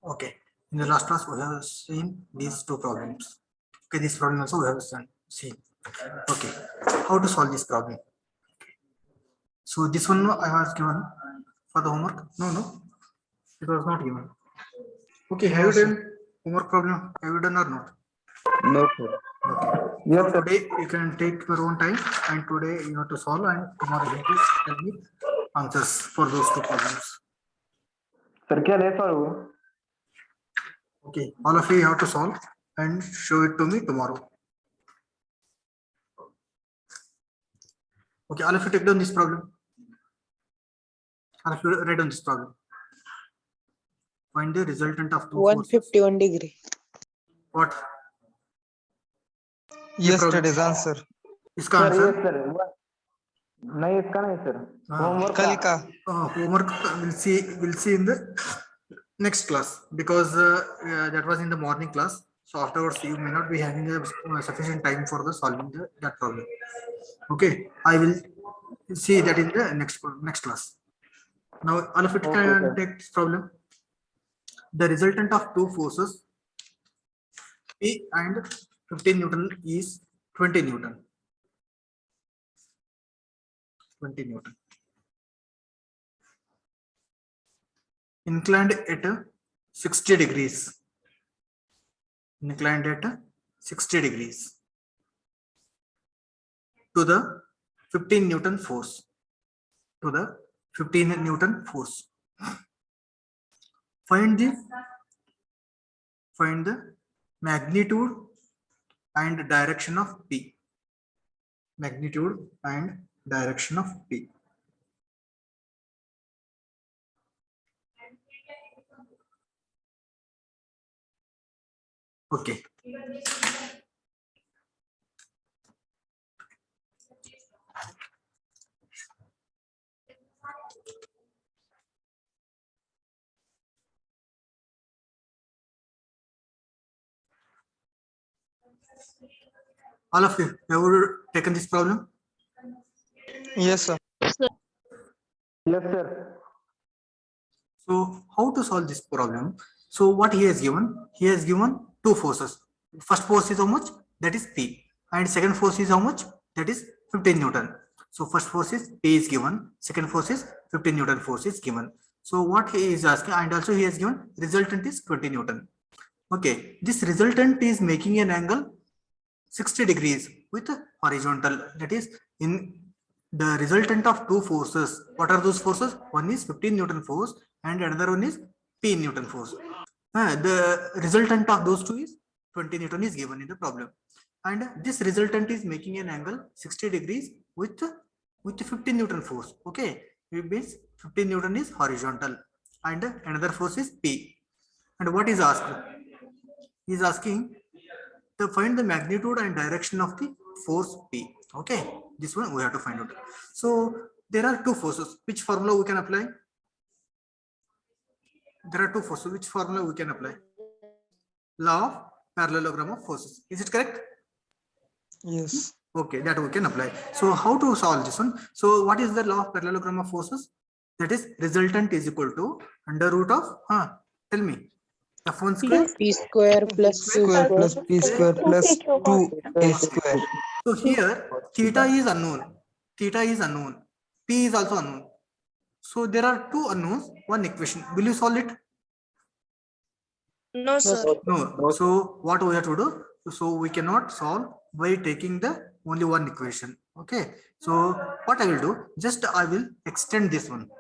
Okay. In the last class, we have seen these two problems. Okay, this problem also we have seen. Okay, how to solve this problem? So this one I was given for the homework. No, it was not given. Okay, have No, you sir. done homework problem? Have you done or not? No, sir. Okay. Yes, So sir. today you can take your own time, and today you have to solve, and tomorrow you have to tell me answers for those two problems. Sir क्या ले sir वो Okay, all of you have to solve and show it to me tomorrow. Okay, all of you take down this problem. All of you write down this problem. Find the resultant of two forces. 151 degree. What? yesterday's answer इसका sir answer yes sir नहीं इसका नहीं sir homework कल का homework we'll see in the next class, because that was in the morning class. So afterwards you may not be having a sufficient time for the solving that problem. Okay, I will see that in the next class. Now all of it Okay, can sir. take this problem. The resultant of two forces P and 15 Newton is 20 Newton. 20 Newton. Inclined at 60 degrees. Inclined at 60 degrees to the 15 Newton force. To the 15 Newton force. Find the magnitude and direction of P. Magnitude and direction of P. Okay. All of you have you taken this problem? yes sir yes sir So how to solve this problem? So what he has given? He has given two forces. First force is how much? That is P. And second force is how much? That is 15 Newton. So first force is P is given. Second force is 15 Newton force is given. So what he is asking, and also he has given resultant is 20 Newton. Okay, this resultant is making an angle 60 degrees with horizontal. That is, in the resultant of two forces, what are those forces? One is 15 Newton force and another one is P Newton force. The resultant of those two is 20 Newton is given in the problem, and this resultant is making an angle 60 degrees with 15 Newton force. Okay, it means 15 Newton is horizontal and another force is P. And what is asked? He is asking to find the magnitude and direction of the force P. Okay, this one we have to find out. So there are two forces. Which formula we can apply? There are two forces. Which formula we can apply? Law of parallelogram of forces. Is it correct? yes Okay, that we can apply. So how to solve this one? So what is the law of parallelogram of forces? That is resultant is equal to under root of tell me, F1 square. P square plus Q square square. plus p square plus 2a square So here theta is unknown. Theta is unknown. P is also unknown. So there are two unknowns, one equation. Will you solve it? No, sir. No. So what we have to do? So we cannot solve by taking the only one equation. Okay. So what I will do? Just I will extend this one.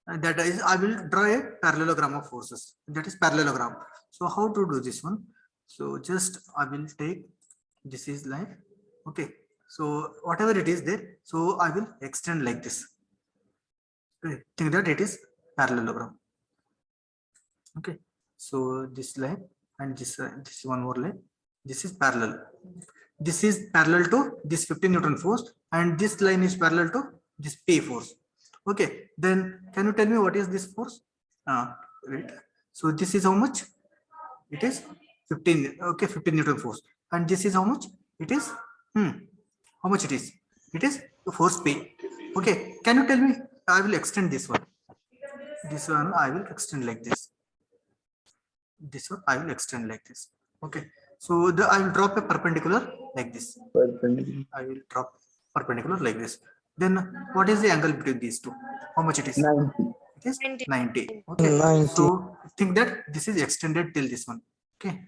And that is, I will draw a parallelogram of forces. That is parallelogram. So how to do this one? So just I will take, this is like, okay. So whatever it is there, so I will extend like this. Okay. Think that it is parallelogram. Okay. So this line and this one more line. This is parallel. This is parallel to this 15 Newton force, and this line is parallel to this P force. Okay, then can you tell me what is this force? Right. So this is how much? It is 15. Okay, 15 Newton force, and this is how much? It is how much it is? It is the force P. Okay, can you tell me? I will extend this one. This one I will extend like this. this one I will extend like this. Okay, so I will drop a perpendicular like this. Perpendicular. I will drop perpendicular like this. Then what is the angle between these two? How much it is? 90. It is 90. Okay, 90. so think that this is extended till this one. Okay,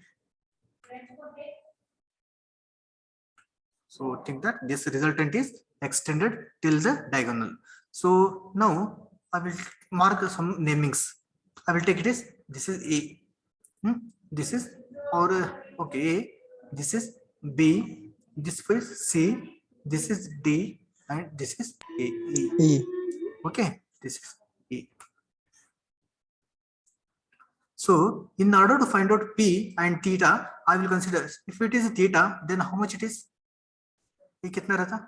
so think that this resultant is extended till the diagonal. So now I will mark some namings. I will take it as this is A. This is or okay A. This is B. This is C. This is D, and this is A. E. E. Okay, this is E. So in order to find out P and theta, I will consider if it is theta, then how much it is? ये कितना रहता?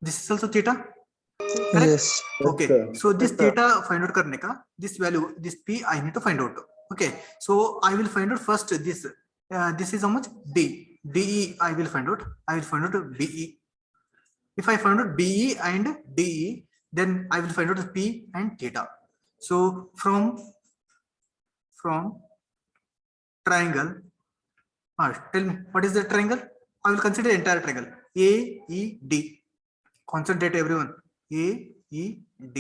This is also theta. Correct? Yes. Okay. sir. So this Yes, sir. theta find out करने का, this value, this P I need to find out. Okay. So I will find out first this. This is how much? D. DE I will find out. I will find out BE. If I find out BE and DE, then I will find out the P and theta. So from triangle, tell me what is the triangle? I will consider the entire triangle AED. Concentrate everyone. AED.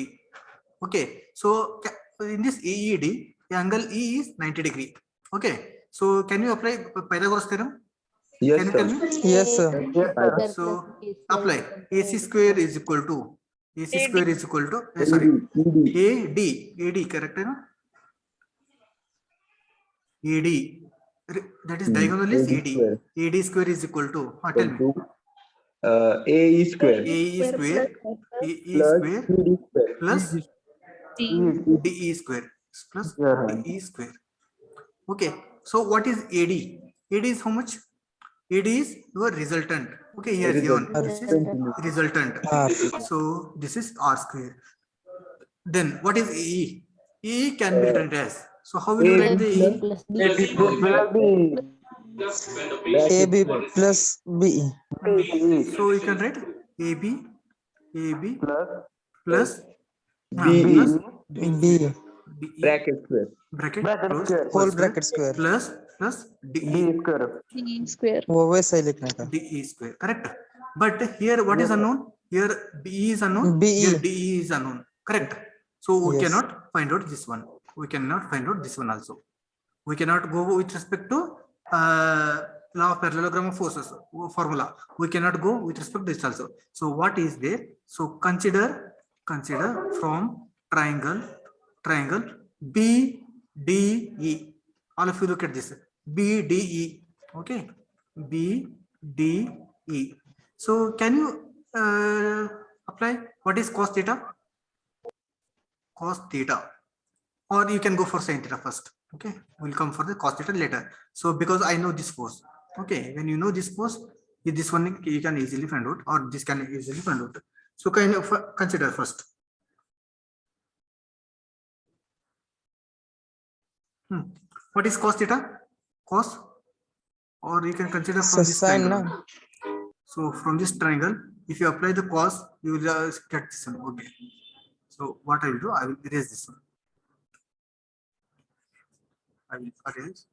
Okay. So in this AED, the angle E is 90 degree. Okay. So can you apply Pythagoras theorem? Yes, Can you sir. tell me? Yes, sir. Yes, sir. So apply AC square is equal to sorry ED. AD correct है ना? AD that is diagonal is AD AD. square. AD square is equal to tell me AE square AE square AE plus square CD square. plus ED. DE square plus Yeah. DE square. Okay, so what is AD? AD is how much? AD is your resultant. Okay, here is given. This is resultant. R. So this is R square. Then what is AE? AE can be written as. So how will you write the AE? AB plus BE. So you can write AB plus BE. plus BE. BE Bracket square. bracket Bracket close square. Whole square bracket square. plus DE D square. वो वैसा ही लिखने का. DE square. Correct. But here what is unknown? Here BE is unknown. BE. Here DE is unknown. Correct. So we Yes. cannot find out this one. We cannot find out this one also. We cannot go with respect to law of parallelogram of forces formula. We cannot go with respect to this also. So what is there? So consider from triangle BDE. All of you look at this BDE. Okay, BDE. So can you apply what is cos theta? Cos theta, or you can go for sin theta first. Okay, we'll come for the cos theta later. So because I know this force, okay, when you know this force, this one you can easily find out, or this can easily find out. So can you consider first? What is cos theta? Cos, or you can consider from this Sine triangle. ना. So from this triangle, if you apply the cos, you will get this one. Okay. So what I will do, I will erase this one. I will erase.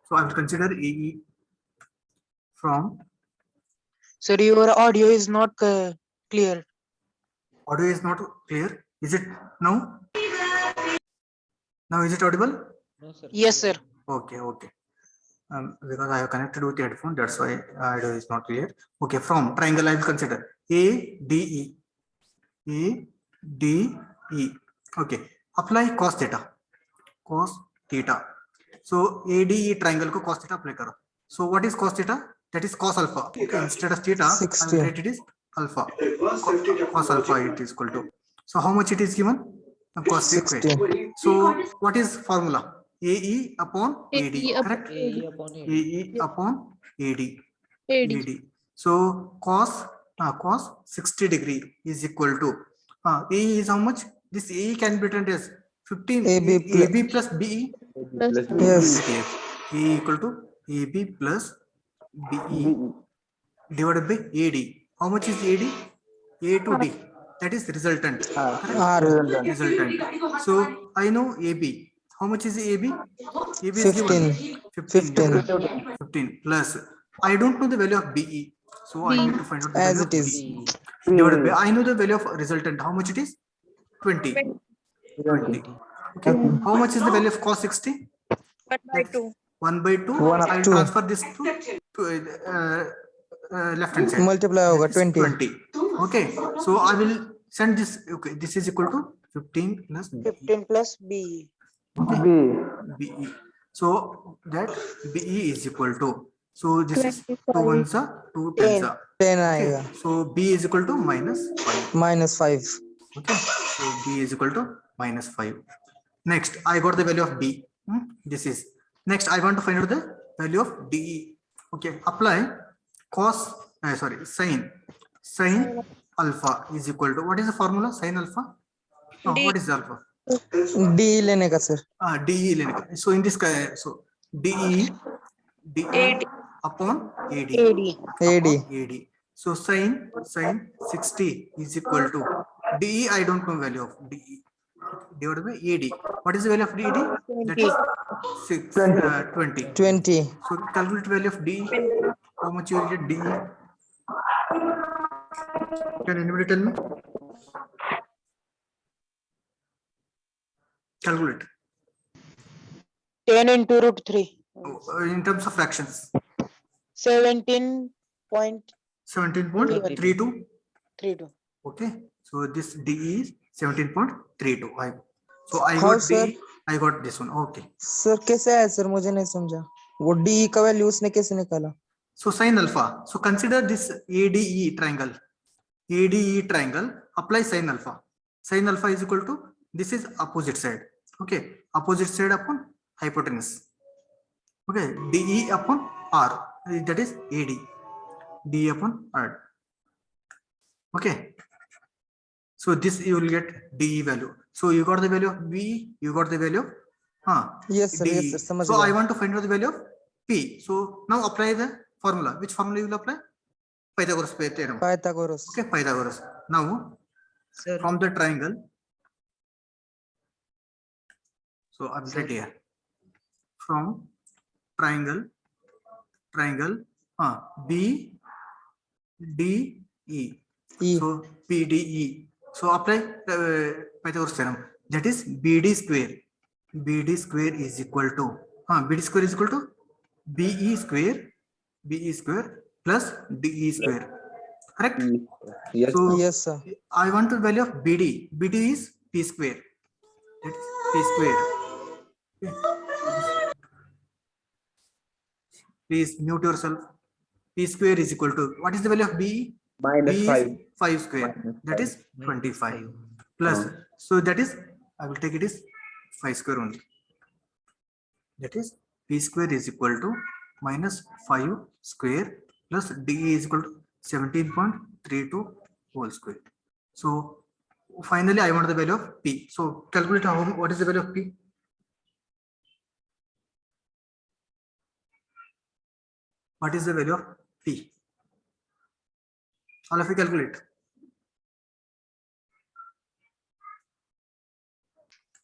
So I will consider AE from Sir, your audio is not clear. audio is not clear. Is it now? Now is it audible? Yes, sir. Okay, okay. Because I have connected with the headphone, that's why audio is not clear. Okay, from triangle I will consider ADE. ADE. Okay, apply cos theta. Cos theta. So ADE triangle ko cos theta apply karo. So what is cos theta? That is cos alpha. Okay, instead of theta, I 60. will write it is alpha. Cos alpha it is equal to. So how much it is given? Cos 60. square. So what is formula? AE upon AD. Correct? AE upon AD. AD. So cos 60 degree is equal to AE is how much? This AE can be written as 15 AB plus BE. Yes. AE equal to AB plus BE BE. divided by AD. How much is AD? A to D. That is resultant. R. Resultant. Resultant. So I know AB. How much is AB? AB is given 15. 15. 15 plus. I don't know the value of BE. So I need to find out the As value it of is. BE. Divided by, I know the value of resultant. How much it is? 20. 20. Okay. How much is the value of cos 60? 1/2. 1 by 2. One I will two. transfer this to left hand side. Multiply होगा That is 20. 20. Okay. So I will send this. Okay. This is equal to 15 plus BE. 15 plus B. Okay. BE. BE. So that BE is equal to. So this is 2 25. ones are 2 tens 10. are. 10 Okay. आएगा. So B is equal to minus 5. Minus 5. Okay. So B is equal to minus 5. Next, I got the value of B. This is. Next, I want to find out the value of DE. Okay. Apply cos, sin alpha is equal to, what is the formula? Sin alpha? No, D. what is alpha? D लेने का sir. DE लेने का. So in this case, so DE AD. upon AD. AD. AD. AD. So sin 60 is equal to DE. I don't know value of DE divided by AD. What is the value of DE? That is 20. 20. So calculate value of DE. How much you will get DE? Can anybody tell me? Calculate. 10 into root 3. In terms of fractions. 17.32. 17.32. Okay. So this DE is 17.32. So I How, got sir? DE. I got this one. Okay. Sir कैसे आया sir मुझे नहीं समझा वो D का value उसने कैसे निकाला So sin alpha. So consider this ADE triangle. ADE triangle. Apply sin alpha. Sin alpha is equal to, this is opposite side. Okay. Opposite side upon hypotenuse. Okay. DE upon R. That is AD. DE upon R. Okay. So this you will get DE value. So you got the value of B. You got the value of yes sir DE. yes sir समझ So I गया want to find out the value of P. So now apply the formula. Which formula you will apply? Pythagoras theorem. Pythagoras Okay, Pythagoras. Now sir from the triangle. So I will write here. From triangle B D E. E So PDE. So apply Pythagoras theorem. That is BD square. BD square is equal to BD square is equal to BE square plus DE square. Correct? Yes. So yes sir I want the value of BD. BD is P square. That is P square. Okay. Please mute yourself. P square is equal to, what is the value of B? Minus B 5. is 5 square. Minus That 5. is 25 plus. So that is, I will take it is 5 square only. That is P square is equal to minus 5 square plus DE is equal to 17.32 whole square. So finally I want the value of P. So calculate what is the value of P? What is the value of P? All of you calculate.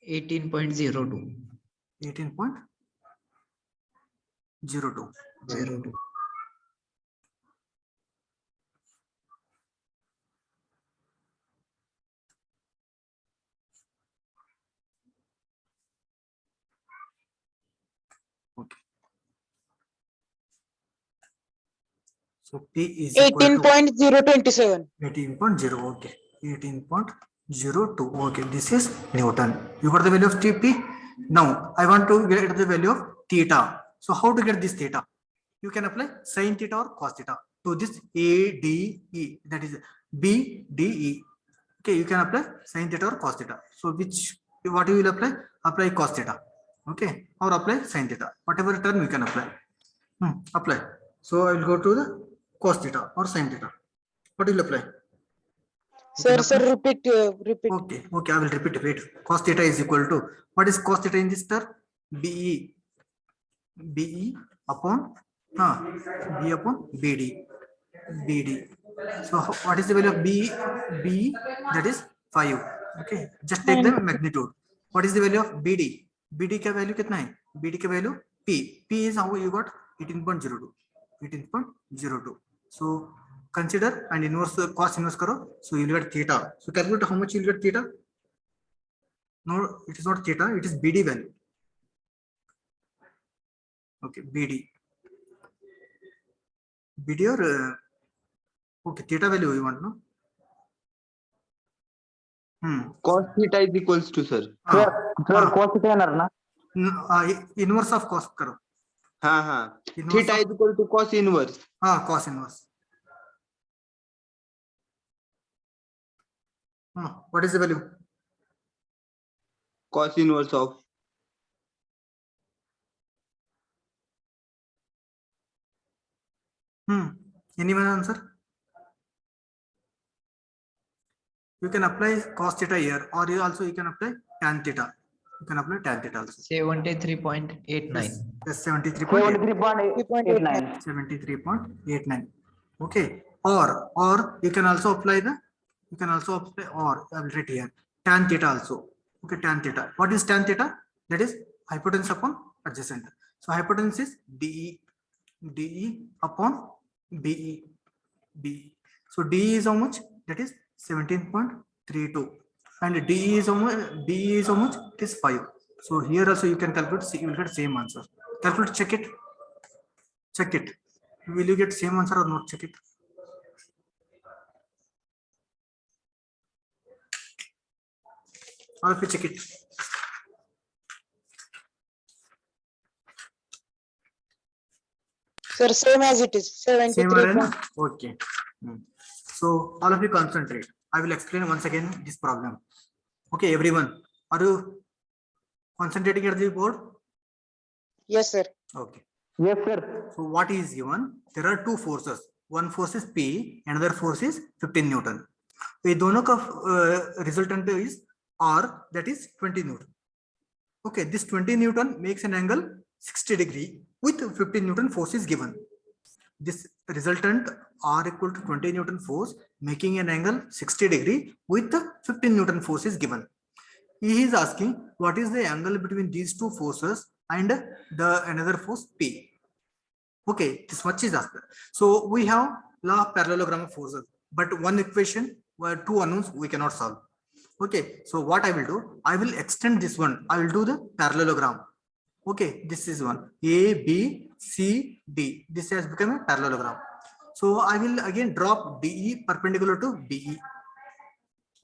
18.02. 18.02. 02. Okay. So P is equal to 18.027 18.0. Okay. 18.02. Okay. This is Newton. You got the value of TP. Now I want to get the value of theta. So how to get this theta? You can apply sin theta or cos theta to this ADE. That is BDE. Okay. You can apply sin theta or cos theta. So what you will apply? Apply cos theta. Okay. Or apply sin theta. Whatever term you can apply. Apply. So I will go to the cos theta or sin theta. What will you apply? sir sir repeat Okay, I will repeat it. Wait. Cos theta is equal to, what is cos theta in this term? BE upon B upon BD. So what is the value of B? That is 5. Okay, just take the magnitude. What is the value of BD? BD का value कितना है? BD का value P. P is how you got 18.02. 18.02. So consider and inverse cos inverse करो. So you will get theta. So calculate how much you will get theta. No, it is not theta. It is BD value. Okay, BD or okay, theta value you want, no? Cos theta is equals to sir. Sir cos किती येणार ना? Inverse of cos करो. हाँ Inverse theta of- is equal to cos inverse. cos inverse. What is the value? Cos inverse of Anyone answer? You can apply cos theta here, or you can apply tan theta. You can apply tan theta also. 73.89. Yes, 73.8. 73.89. 73.89. Okay. Or you can also apply or I will write here tan theta also. Okay, tan theta. What is tan theta? That is hypotenuse upon adjacent. So hypotenuse is DE upon BE. So DE is how much? That is 17.32. And DE is how much? BE is how much? It is 5. So here also you can calculate. You will get same answer. Calculate. Check it. Check it. Will you get same answer or not? Check it. Or if you check it. Sir, same as it is. Same 73. arena? Okay. So all of you concentrate. I will explain once again this problem. Okay, everyone. Are you concentrating at the board? Yes, sir. Okay. Yes, sir. So what is given? There are two forces. One force is P, another force is 15 Newton. ये दोनों का resultant is R, that is 20 Newton. Okay, this 20 Newton makes an angle 60 degree with 15 Newton force is given. This resultant R equal to 20 Newton force making an angle 60 degree with the 15 Newton force is given. He is asking what is the angle between these two forces and the another force P. Okay, this much is asked. So we have law of parallelogram of forces, but one equation where two unknowns we cannot solve. Okay, so what I will do, I will extend this one. I will do the parallelogram. Okay, this is one A, B, C, D. This has become a parallelogram. So I will again drop DE perpendicular to BE.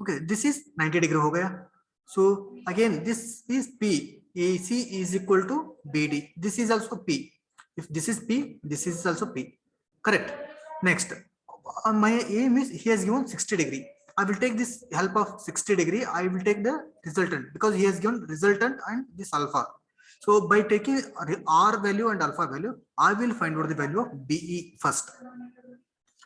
Okay, this is 90 degree ho gaya. So again, this is P. AC is equal to BD. This is also P. If this is P, this is also P. Correct. Next, my aim is he has given 60 degree. I will take this help of 60 degree. I will take the resultant because he has given resultant and this alpha. So by taking R value and alpha value, I will find out the value of BE first.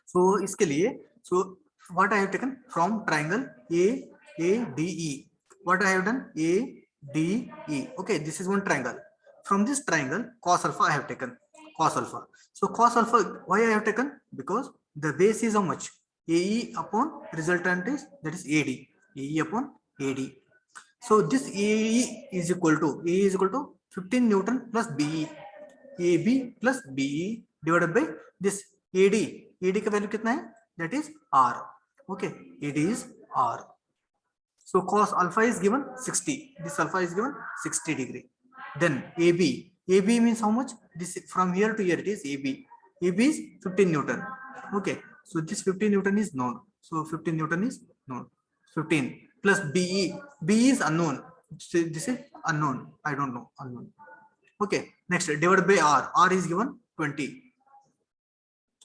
So iske liye, so what I have taken from triangle ADE. What I have done? ADE. Okay, this is one triangle. From this triangle, cos alpha I have taken. Cos alpha. So cos alpha, why I have taken? Because the base is how much? AE upon resultant is, that is AD. AE upon AD. So this AE is equal to 15 Newton plus BE. AB plus BE divided by this AD. AD का value कितना है? That is R. Okay, AD is R. So cos alpha is given 60. This alpha is given 60 degree. Then AB. AB means how much? This from here to here it is AB. AB is 15 Newton. Okay. So this 15 Newton is known. So 15 Newton is known. 15 plus BE. BE is unknown. This is unknown. I don't know. Unknown. Okay. Next, divided by R. R is given 20.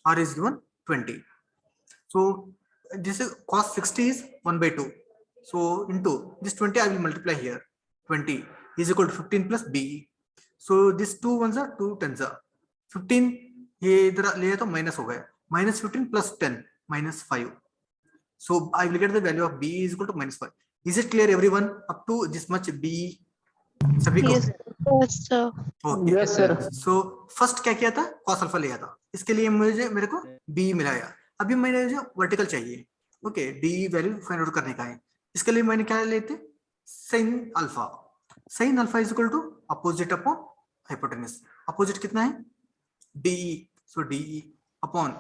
R is given 20. So this is cos 60 is 1 by 2. So into this 20 I will multiply here. 20 is equal to 15 plus BE. So this 2 ones are 2 tens are 15. ये इधर ले तो minus हो गया. Minus 15 plus 10 minus 5. So I will get the value of BE is equal to minus 5. Is it clear everyone? Up to this much BE. सभी को? Yes, sir. Yes, sir. Okay yes sir. So first क्या किया था, cos alpha लिया था, इसके लिए मेरे को बी मिलाया। अभी मैंने जो वर्टिकल चाहिए, okay D value find out करने का है, इसके लिए मैंने क्या लेते, sin alpha. sin alpha is equal to opposite upon hypotenuse. Opposite कितना है, DE, so DE upon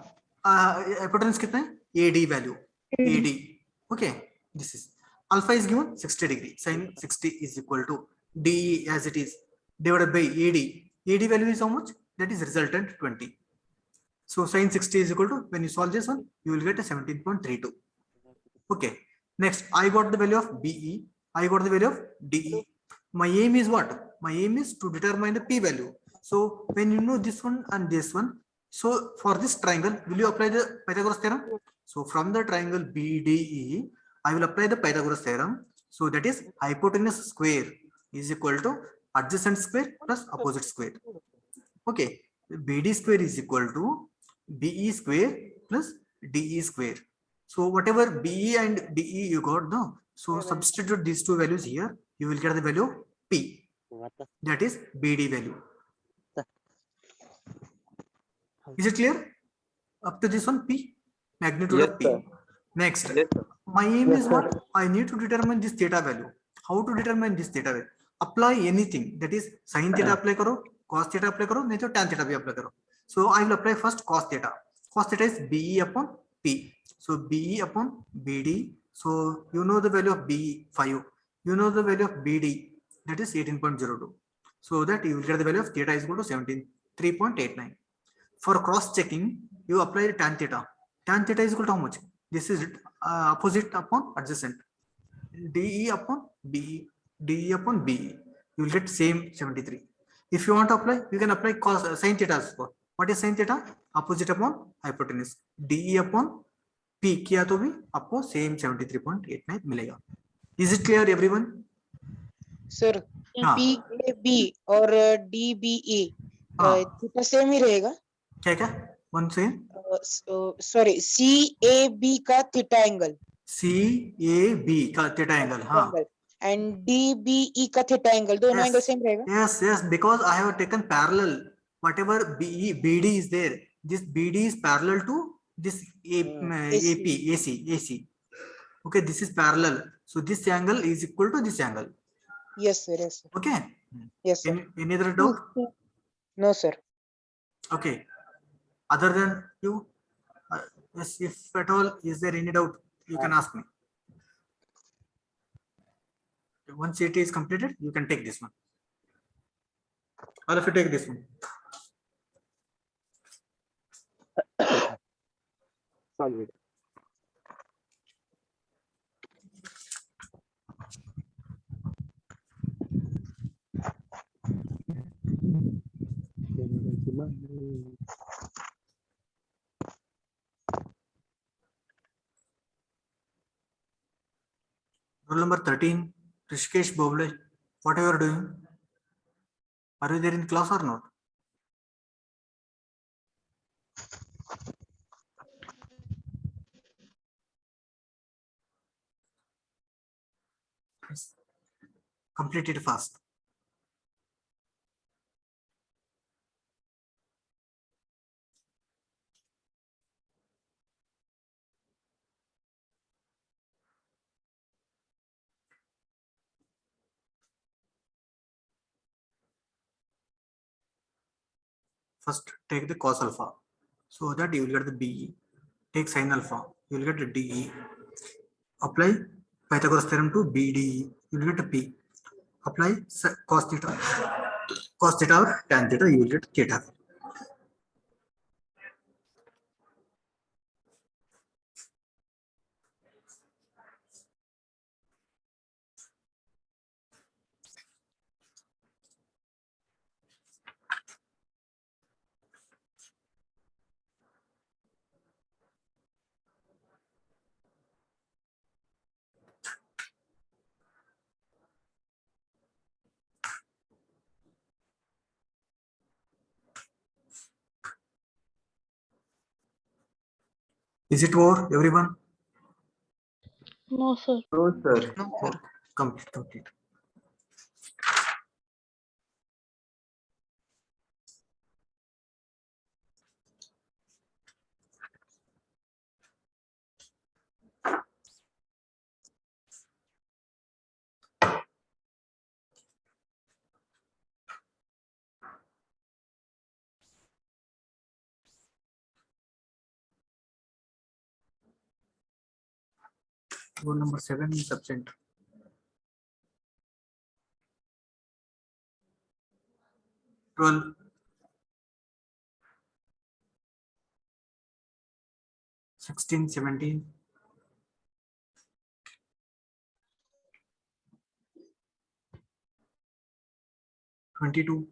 hypotenuse कितना है, AD value, AD, okay this is alpha is given 60 degree, sin 60 is equal to d as it is divided by AD. AD value is how much? That is resultant 20. So sin 60 is equal to, when you solve this one, you will get a 17.32. Okay. Next, I got the value of BE. I got the value of DE. My aim is what? My aim is to determine the P value. So when you know this one and this one, so for this triangle, will you apply the Pythagoras theorem? So from the triangle BDE, I will apply the Pythagoras theorem. So that is hypotenuse square is equal to adjacent square plus opposite square. Okay, BD square is equal to BE square plus DE square. So whatever BE and DE you got, no, so substitute these two values here, you will get the value of P, that is BD value. Is it clear up to this one? P, magnitude Yes, of P. sir. Next, Yes, sir. my aim Yes, is sir. what? I need to determine this theta value. How to determine this theta value? Apply anything, that is sin theta apply karo, cos theta apply karo, nahi to tan theta bhi apply karo. So I will apply first cos theta. Cos theta is BE upon P. So BE upon BD. So you know the value of BE 5. You know the value of BD, that is 18.02. So that you will get the value of theta is equal to 73.89. For cross checking, you apply tan theta. Tan theta is equal to how much? This is opposite upon adjacent. DE upon BE, DE upon BE. You will get same 73. If you want to apply, you can apply cos sin theta as well. What is sin theta? Opposite upon hypotenuse. DE upon P किया तो भी आपको same 73.89 मिलेगा. Is it clear everyone? Sir हाँ. PAB और DBE हाँ. Theta same ही रहेगा. क्या क्या? One second. सॉरी CAB का थीटा एंगल. CAB का थीटा एंगल. हाँ. एंड DBE का थीटा एंगल, दोनों एंगल सेम रहेगा. Yes, because I have taken parallel. Whatever BD is there, this BD is parallel to this AC. Okay, this is parallel. So this angle is equal to this angle. Yes sir, yes sir. Okay. Yes sir. Any other doubt? No sir. Okay. Other than you, yes, if at all is there any doubt, you can ask me. Once it is completed, you can take this one. All of you take this one. Solve it. Roll number 13, Rishikesh Boble. What are you doing? Are you there in class or not? Yes. Complete it fast. First take the cos alpha, so that you will get the BE. Take sin alpha, you will get the DE. Apply Pythagoras theorem to BDE, you will get a P. Apply cos theta or tan theta, you will get theta. Is it over, everyone? No, sir. No, sir. Complete. Roll number 7 is absent. Twelve. 16, 17. 22.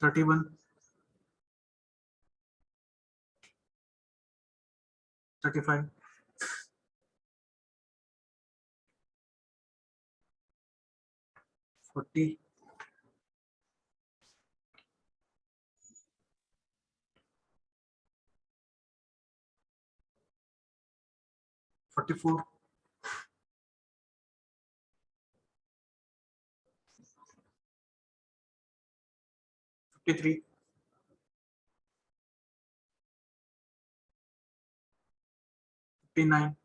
31. 35. 40. 44. 53. 59.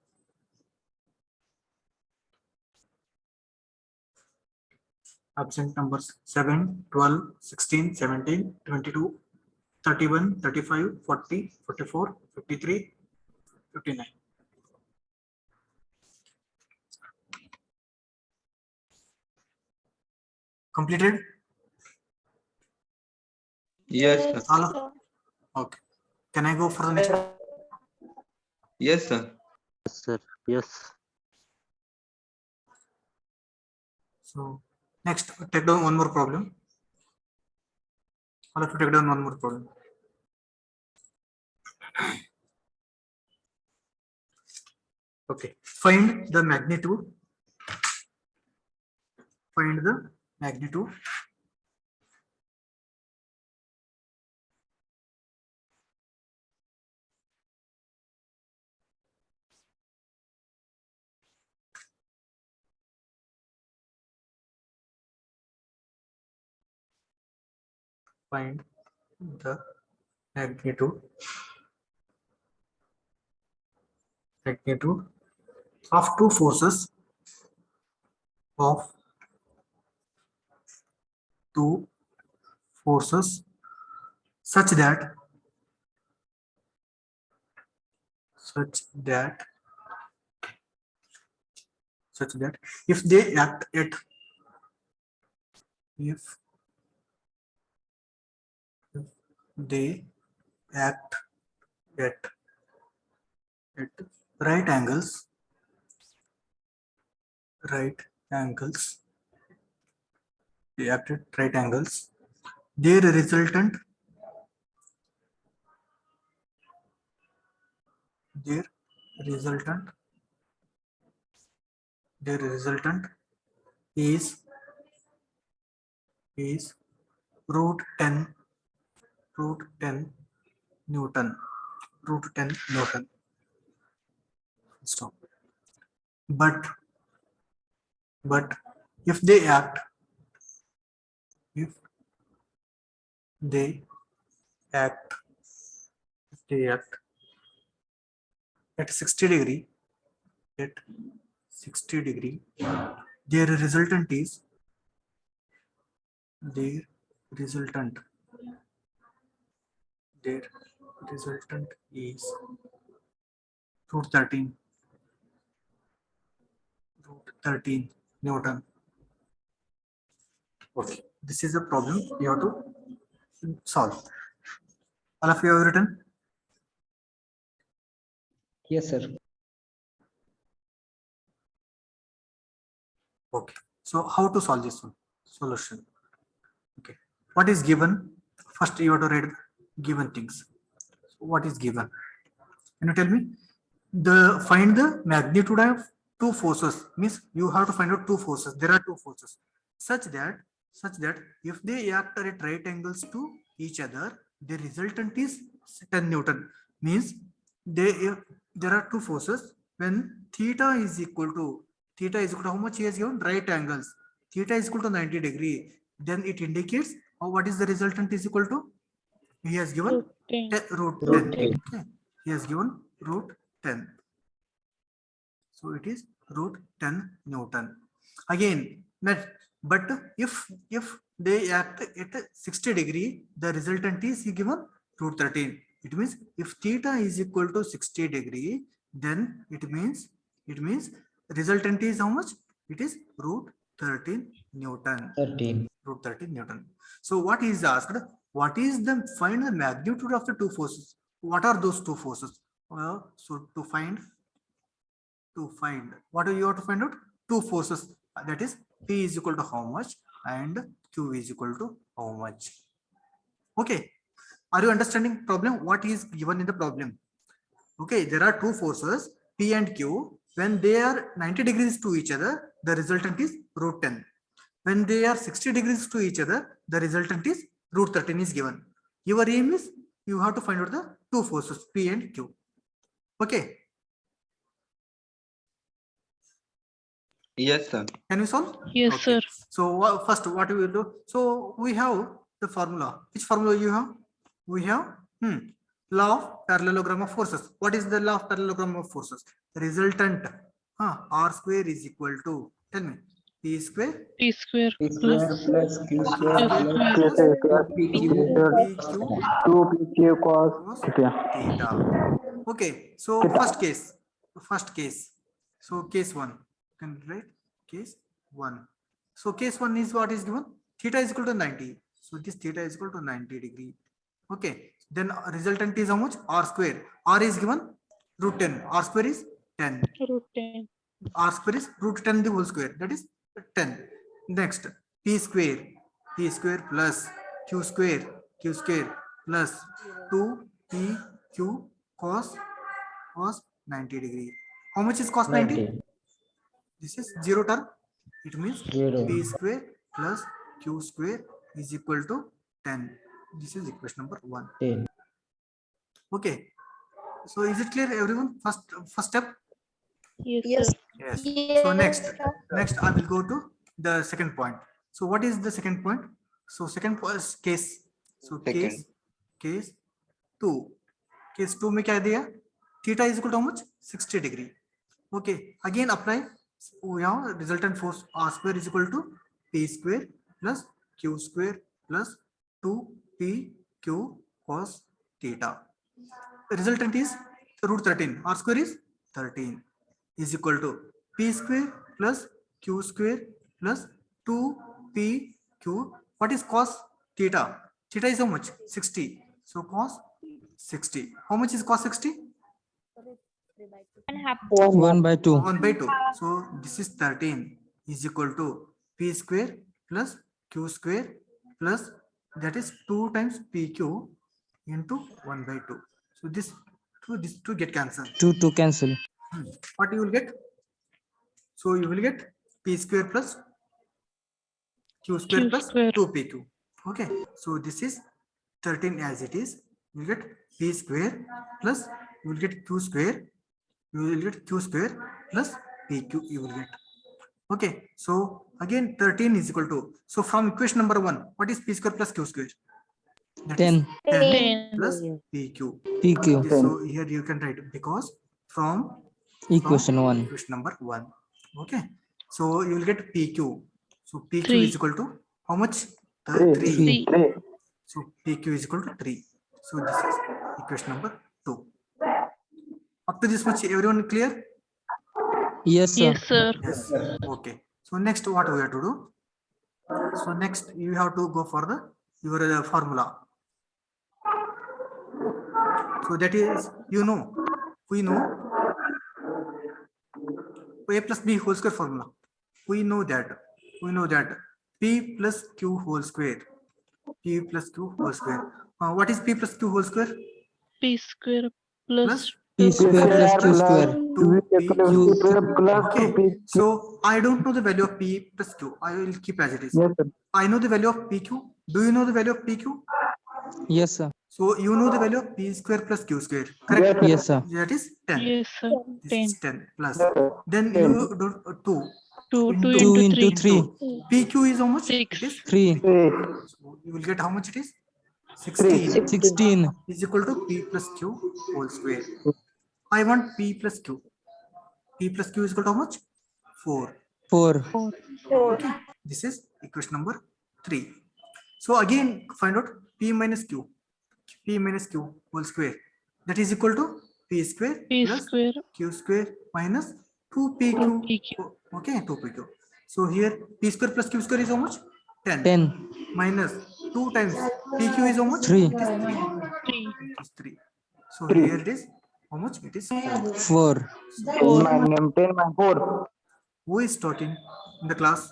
Absent numbers 7, 12, 16, 17, 22, 31, 35, 40, 44, 53, 59. Completed? Yes, sir. All of- Okay. Can I go for the next? Yes, sir. sir. Yes. So next, take down one more problem. All of you take down one more problem. Okay. Find the magnitude. Find the magnitude find the magnitude of two forces of two forces such that if they act at if they act at right angles they act at right angles, their resultant is root 10 Newton. Stop. But if they act at 60 degree, their resultant is root 13 Newton. Okay, this is a problem you have to solve. All of you have written? Yes, sir. Okay, so how to solve this one? Solution. Okay, what is given? First you have to read given things. So what is given? Can you tell me? Find the magnitude of two forces, means you have to find out two forces. There are two forces such that if they act at right angles to each other, the resultant is 10 Newton. Means there are two forces when theta is equal to how much he has given? Right angles. Theta is equal to 90 degree. Then it indicates what is the resultant is equal to? He has given root 10. Okay. He has given root 10. So it is root 10 Newton. Again, But if they act at 60 degree, the resultant is given root 13. It means if theta is equal to 60 degree, then it means resultant is how much? It is root 13 Newton. 13. Root 13 Newton. So what is asked? What is the find the magnitude of the two forces? What are those two forces? So to find what do you have to find out? Two forces, that is P is equal to how much and Q is equal to how much. Okay, are you understanding problem? What is given in the problem? Okay, there are two forces P and Q. When they are 90 degrees to each other, the resultant is root 10. When they are 60 degrees to each other, the resultant is root 13 is given. Your aim is you have to find out the two forces P and Q. Okay, Yes, sir. can you solve? Yes, Okay. sir. So first what we will do? So we have the formula. Which formula you have? We have law of parallelogram of forces. What is the law of parallelogram of forces? Resultant R square is equal to, tell me, P square P square P plus square plus Q square Q plus square. PQ 2PQ cos cos theta. theta. Okay, so first case. So case 1, can write case 1. So case 1 is what is given? Theta is equal to 90. So this theta is equal to 90 degree. Okay, then resultant is how much? R square. R is given root 10. R square is 10. Root 10. R square is root 10 the whole square, that is 10. Next, P square plus Q square plus 2PQ cos 90 degree. How much is cos 90? 90. This is zero term. It means 0. P square plus Q square is equal to 10. This is equation number 1. 10. Okay, so is it clear everyone? First step. Yes, sir. Yes. So next I will go to the second point. So what is the second point? So second point is case. So Second. case 2. Case 2 में क्या दिया? Theta is equal to how much? 60 degree. Okay, again apply. We have resultant force R square is equal to P square plus Q square plus 2PQ cos theta. The resultant is root 13. R square is 13 is equal to P square plus Q square plus 2PQ. What is cos theta? Theta is how much? 60. So cos 60. How much is cos 60? 1 by 2. 1 by 2. So this is 13 is equal to P square plus Q square plus, that is 2 times PQ into 1 by 2. So this two get cancelled. 2 cancel. What you will get? So you will get P square plus Q square Q plus square. 2PQ. Okay, so this is 13 as it is. You will get P square plus, you will get Q square. You will get Q square plus PQ you will get. Okay, so again 13 is equal to, so from equation number 1, what is P square plus Q square? That is 10 10 plus PQ. PQ. Okay, so here you can write because from Equation 1. equation number 1. Okay, so you will get PQ. So PQ 3. is equal to how much? 3. 3. 3. So PQ is equal to 3. So this is equation number 2. Up to this much, everyone clear? Yes, sir. Yes, sir. Yes. Okay. So next, what we have to do? So next, you have to go for your formula. So that is, we know A plus B whole square formula. We know that P plus Q whole square. P plus Q whole square. What is P plus Q whole square? P square plus P square plus Q square. 2PQ. plus Okay. 2P. So I don't know the value of P plus Q. I will keep as it is. Yes, sir. I know the value of PQ. Do you know the value of PQ? Yes, sir. So you know the value of P square plus Q square. Correct? Yes, sir. That is 10. yes, sir. This 10. is 10 plus. Yes, sir. Then 10. you do 2 2 2 into into 3. 3. PQ is how much? 6. It is 3. 3. So you will get how much it is? 16 16. is equal to P plus Q whole square. I want P plus Q. P plus Q is equal to how much? 4. 4. 4. This is equation number 3. So again find out p minus q whole square, that is equal to p square P plus square q square minus 2pq. 2pq. Okay, 2pq. So here p square plus q square is how much? 10 10. minus 2 times pq is how much? 3. It is 3. 3. It is 3. So 3. here it is how much? It is 4. 4. 10 minus 10 minus 4. Who is talking in the class?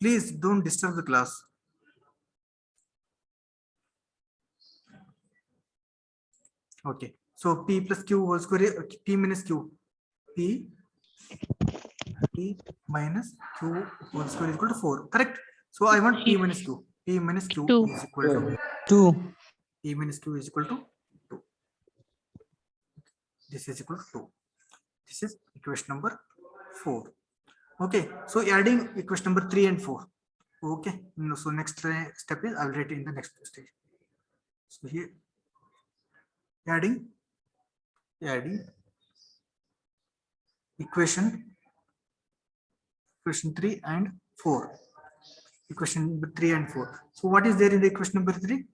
Please don't disturb the class. Okay, so p plus q whole square, p minus q, p minus q whole square is equal to 4. Correct. So I want p Yes. minus q. P minus q 2. is equal to 2. p minus q is equal to 2. This is equal to 2. This is equation number 4. Okay, so adding equation number 3 and 4. Okay, no, so next step is I will write in the next stage. So here adding equation 3 and 4. Equation number 3 and 4. So what is there in the equation number 3?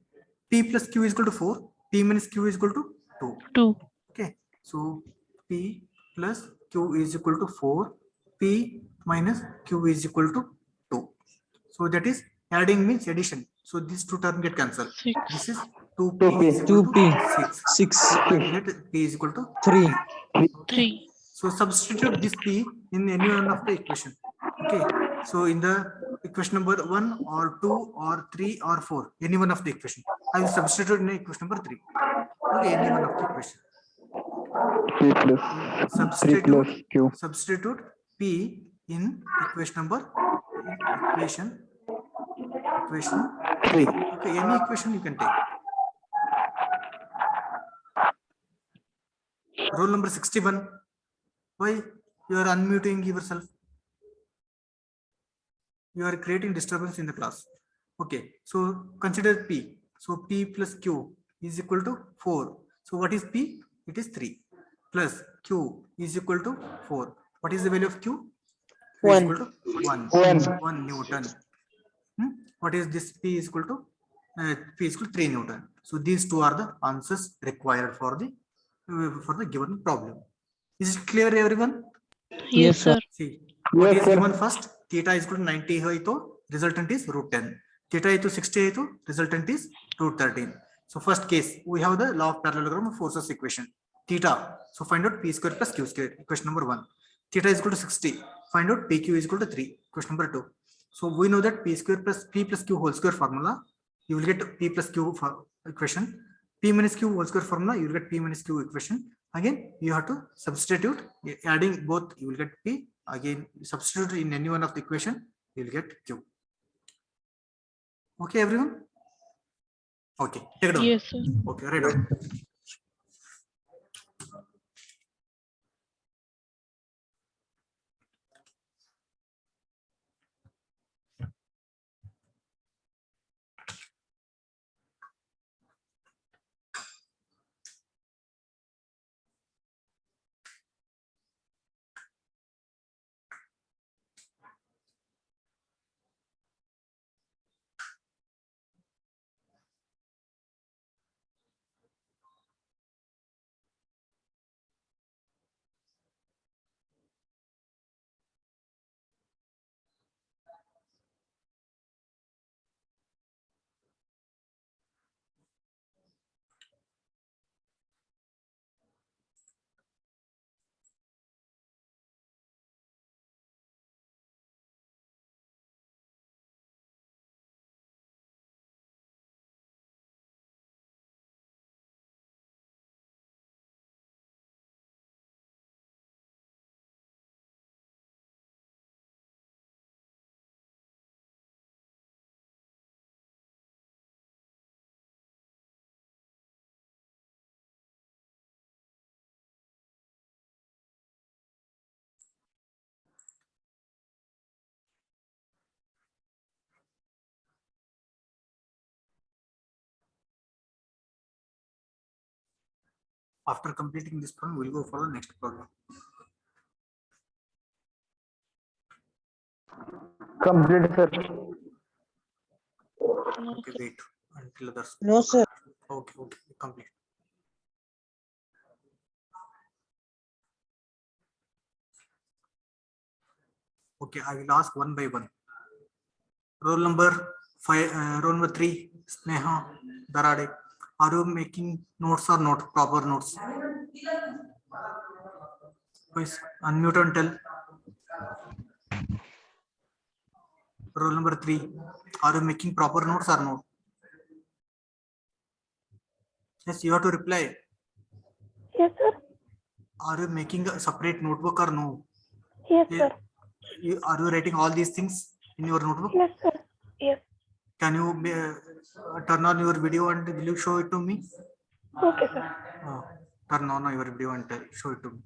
P plus q is equal to 4. P minus q is equal to 2. 2. Okay, so p plus q is equal to 4. P minus q is equal to 2. So that is adding means addition. So these two terms get cancelled. 6. This is 2p 2p. is equal to 2p. 6. 6. So I will get p is equal to 3. 3. so substitute this p in any one of the equation. Okay, so in the equation number 1 or 2 or 3 or 4, any one of the equation, I will substitute in equation number 3. Okay, any one of the equation. 3 plus 3 plus q. Substitute p in equation number equation 3. Okay, any equation you can take. Roll number 61. Why you are unmuting yourself? You are creating disturbance in the class. Okay, so consider p. So p plus q is equal to 4. So what is p? It is 3 plus q is equal to 4. What is the value of q? Q is 1. equal to 1. 1 Newton. What is this? P is equal to P is equal to 3 Newton. So these two are the answers required for the given problem. Is it clear, everyone? Yes, sir. See, what Yes, is sir. given first? Theta is equal to 90 haito, resultant is root 10. Theta is to 60 haito, resultant is root 13. So first case, we have the law of parallelogram of forces equation. Theta. So find out p square plus q square. Equation number 1. Theta is equal to 60. Find out pq is equal to 3. Question number 2. So we know that p square plus p plus q whole square formula. You will get p plus q equation. P minus q whole square formula. You will get p minus q equation. Again, you have to substitute, adding both, you will get p. Again, substitute in any one of the equation, you will get q. Okay, everyone? Okay, take it down. Yes, sir. Okay, write down. After completing this problem, we'll go for the next problem. Complete, sir. No, Okay, sir. wait until others. No, sir. Okay, complete. Okay, I will ask one by one. Roll number 5, roll number 3, Sneha Darade. Are you making notes or not? Proper notes. Please unmute and tell. Roll number 3. Are you making proper notes or not? Yes, you have to reply. Yes, sir. Are you making a separate notebook or no? Yes, Yeah. sir. Are you writing all these things in your notebook? Yes, sir. Yes. Can you turn on your video and will you show it to me? Okay, sir. Turn on your video and show it to me.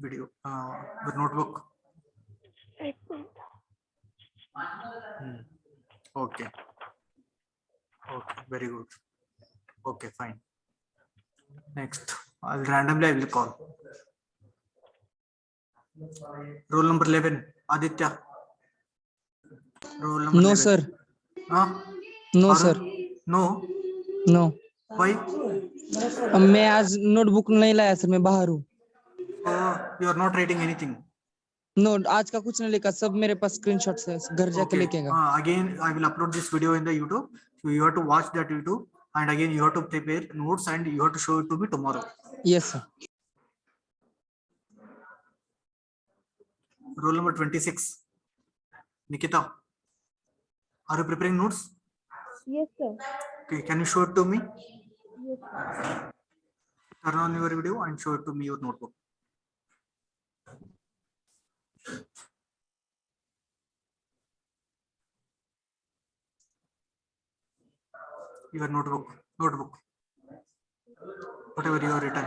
Video, your notebook. Right. Okay. Okay, very good. Okay, fine. Next, I will call. Roll number 11, Aditya. Roll number No, 11. sir. Huh? No, Are sir. you- No. No. Why? मैं आज notebook नहीं लाया sir, मैं बाहर हूँ. You are not writing anything. No, आज का कुछ नहीं लिखा, सब मेरे पास स्क्रीनशॉट्स है, घर जाके Okay. लिखेगा. Again, I will upload this video in the YouTube. So you have to watch that YouTube, and again you have to prepare notes and you have to show it to me tomorrow. Yes, sir. Roll number 26, Nikita. Are you preparing notes? Yes, sir. Okay, can you show it to me? Yes, sir. Turn on your video and show it to me your notebook. Your notebook. Whatever you have written.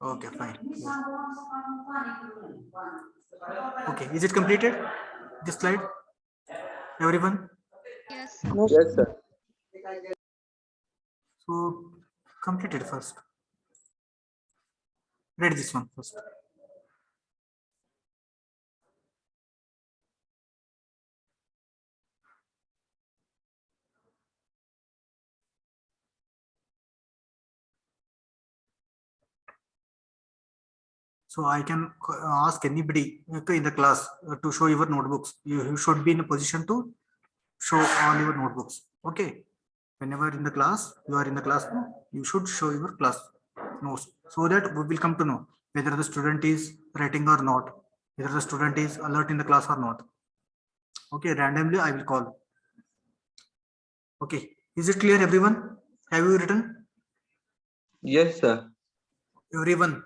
Okay, fine. Okay, is it completed? This slide? Everyone? No, Yes, sir. So completed first. Read this one first. So I can ask anybody in the class to show your notebooks. You should be in a position to show all your notebooks. Okay. Whenever in the class, you are in the classroom, you should show your class notes so that we will come to know whether the student is writing or not, whether the student is alert in the class or not. Okay, randomly I will call. Okay, is it clear, everyone? Have you written? Yes, sir. Everyone,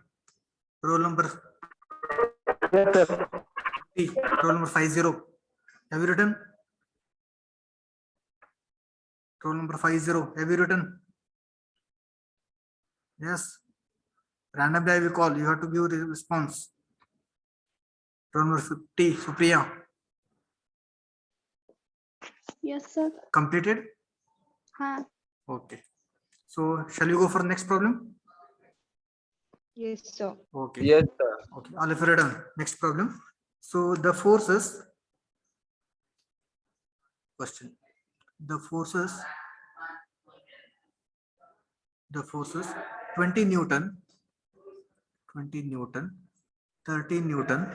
roll number Yes, sir. 3, roll number 50. Have you written? Roll number 50. Have you written? Yes. Randomly I will call. You have to give the response. Roll number 50. Supriya. Yes, sir. Completed? Huh. Okay. So shall we go for the next problem? Yes, sir. Okay. Yes, sir. Okay. All of you are done. Next problem. So the forces. Question. The forces 20 Newton, 30 Newton, 40 Newton,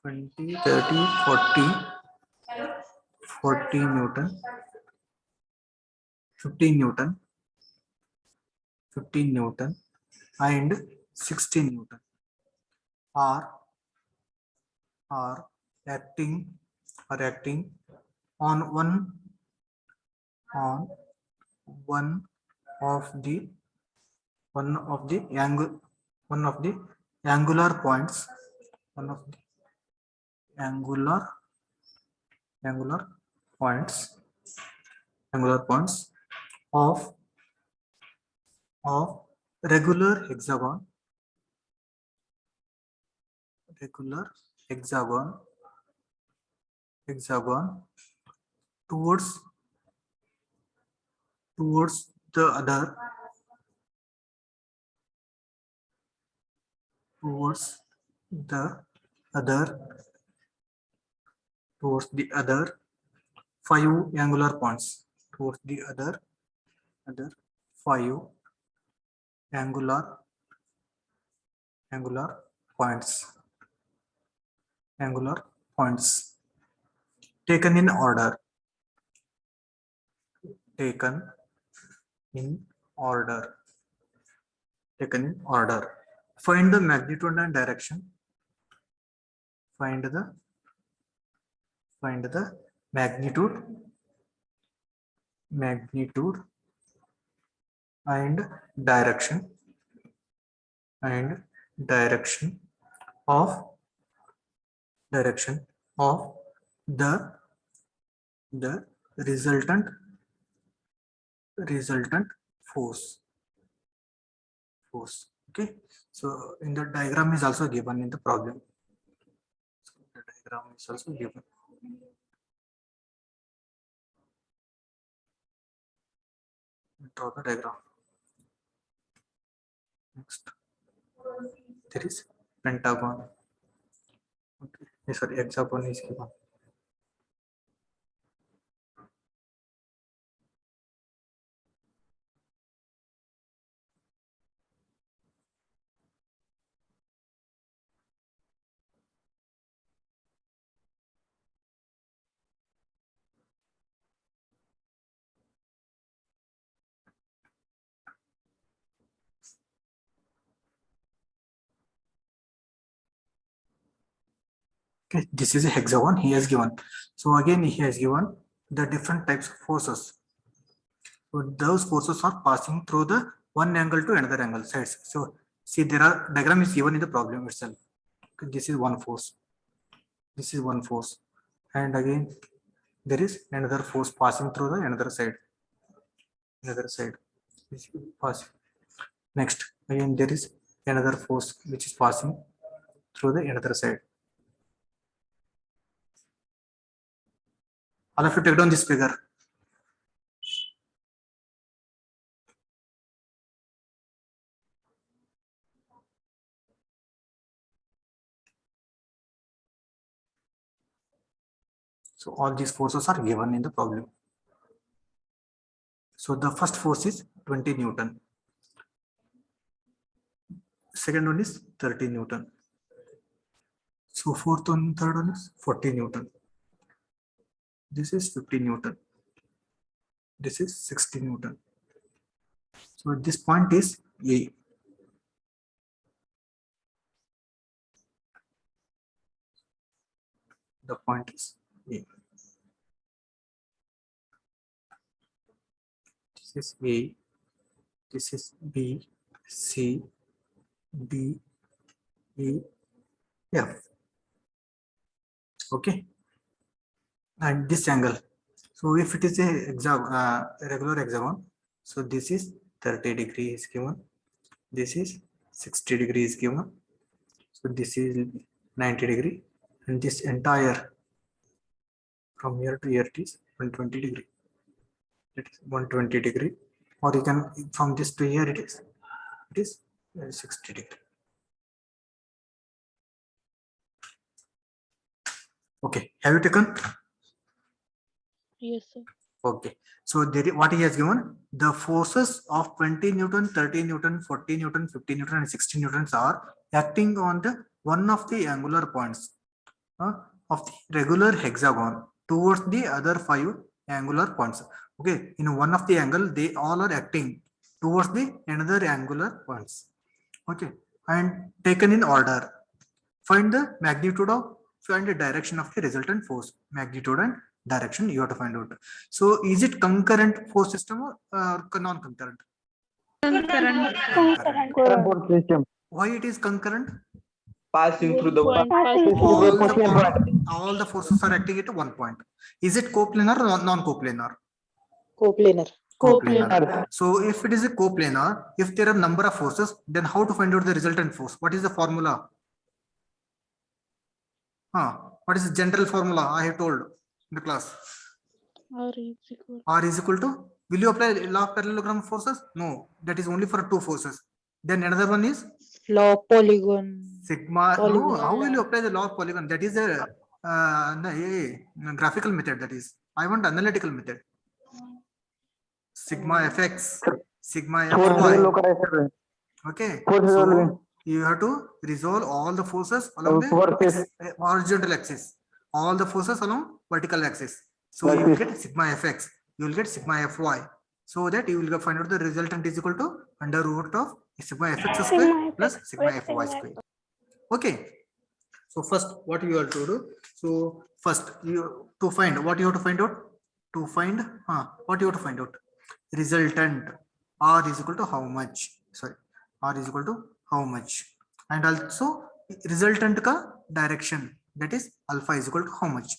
20, 30, 40 Newton, 15 Newton, 15 Newton, and 16 Newton are acting on one of the angular points of regular hexagon towards the other, towards the other 5 angular points, towards the other 5 angular points taken in order, find the magnitude and direction, find the magnitude and direction of the resultant force. Okay, so in the diagram is also given in the problem. So the diagram is also given. Draw the diagram. Next, there is pentagon. Okay, sorry, hexagon is given. Okay, this is a hexagon he has given. So again he has given the different types of forces. So those forces are passing through the one angle to another angle sides. So see, there are diagram is given in the problem itself. Okay, this is one force. This is one force, and again there is another force passing through the another side. This is passing. Next, again there is another force which is passing through the another side. All of you take down this figure. So all these forces are given in the problem. So the first force is 20 Newton. Second one is 30 Newton. So fourth one, third one is 40 Newton. This is 50 Newton. This is 60 Newton. So this point is A. The point is A. This is A. This is B, C, D, E, F. Okay. And this angle. So if it is a regular hexagon, so this is 30 degrees given. This is 60 degrees given. So this is 90 degree, and this entire from here to here it is 120 degree. It is 120 degree, or you can from this to here it is 60 degree. Okay, have you taken? Yes, sir. Okay, so there what he has given, the forces of 20 Newton, 30 Newton, 40 Newton, 50 Newton, and 60 Newtons are acting on the one of the angular points of the regular hexagon towards the other 5 angular points. Okay, in one of the angle, they all are acting towards the another angular points. Okay, and taken in order. Find the magnitude of, find the direction of the resultant force. Magnitude and direction you have to find out. So is it concurrent force system or non-concurrent? Concurrent. Transport system. Why it is concurrent? Passing through the Point Passing passing All through. the forces are acting at one point. Is it coplanar or non-coplanar? Coplanar. Coplanar. So if it is a coplanar, if there are number of forces, then how to find out the resultant force? What is the formula? What is the general formula I have told in the class? R is equal. R is equal to, will you apply law of parallelogram forces? No, that is only for two forces. Then another one is Law of polygon. sigma. No, Polygon how will you law. apply the law of polygon? That is a graphical method. That is, I want analytical method. Sigma fx, sigma force resolve fy. करायचं sir. Okay, Force resolving. so you have to resolve all the forces along the Forces. horizontal axis, all the forces along vertical axis. So you will get sigma fx, you will get sigma fy, so that you will find out the resultant is equal to under root of sigma fx square plus sigma fy square. Okay, so first what you have to do, so first you to find what you have to find out, to find what you have to find out, resultant R is equal to how much, sorry, R is equal to how much, and also resultant ka direction, that is alpha is equal to how much.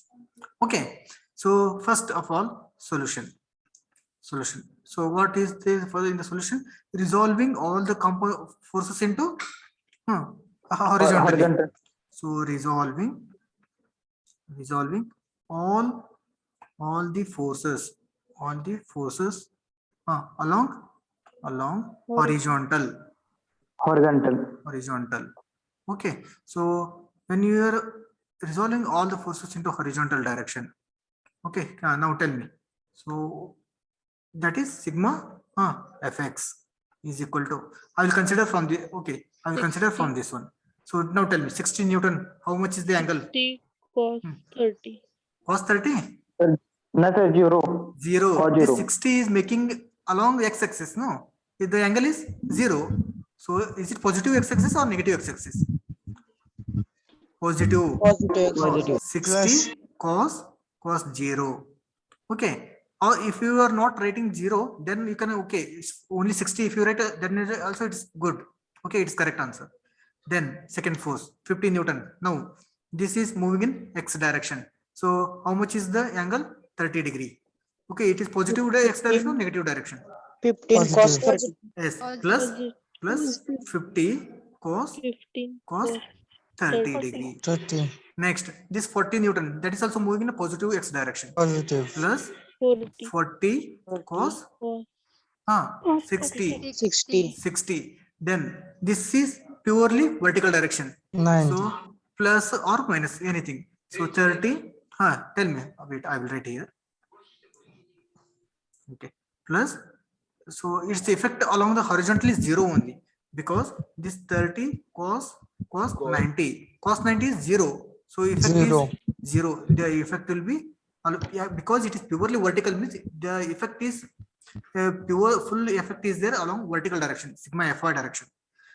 Okay, so first of all solution. So what is this for in the solution? Resolving all the component forces into horizontally. Horizontal. So resolving all the forces along horizontal. Okay, so when you are resolving all the forces into horizontal direction, okay, now tell me, so that is sigma fx is equal to, I will consider from the, okay, I will consider from this one. So now tell me 60 Newton, how much is the angle? 60 cos 30. Cos 30? No sir, zero. Zero. Cos This zero. 60 is making along the x-axis, no? If the angle is 0, so is it positive x-axis or negative x-axis? Positive. Positive. 60 cos 0. Okay, or if you are not writing 0, then you can, okay, it's only 60. If you write then also it's good. Okay, it's correct answer. Then second force 50 Newton. Now this is moving in x direction, so how much is the angle? 30 degree. Okay, it is positive x direction or negative direction? 15 cos 30. Yes, plus 50 cos 15 cos 30 degree. 30. Next, this 40 Newton, that is also moving in a positive x direction, Positive. plus 40 40 cos cos 60. Then this is purely vertical direction, 90. so plus or minus anything. So 30, tell me, wait, I will write here. Okay, plus, so its effect along the horizontal is 0 only, because this 30 cos 90 is 0, so effect Zero. is 0. The effect will be, because it is purely vertical, means the effect is pure full effect is there along vertical direction, sigma fy direction.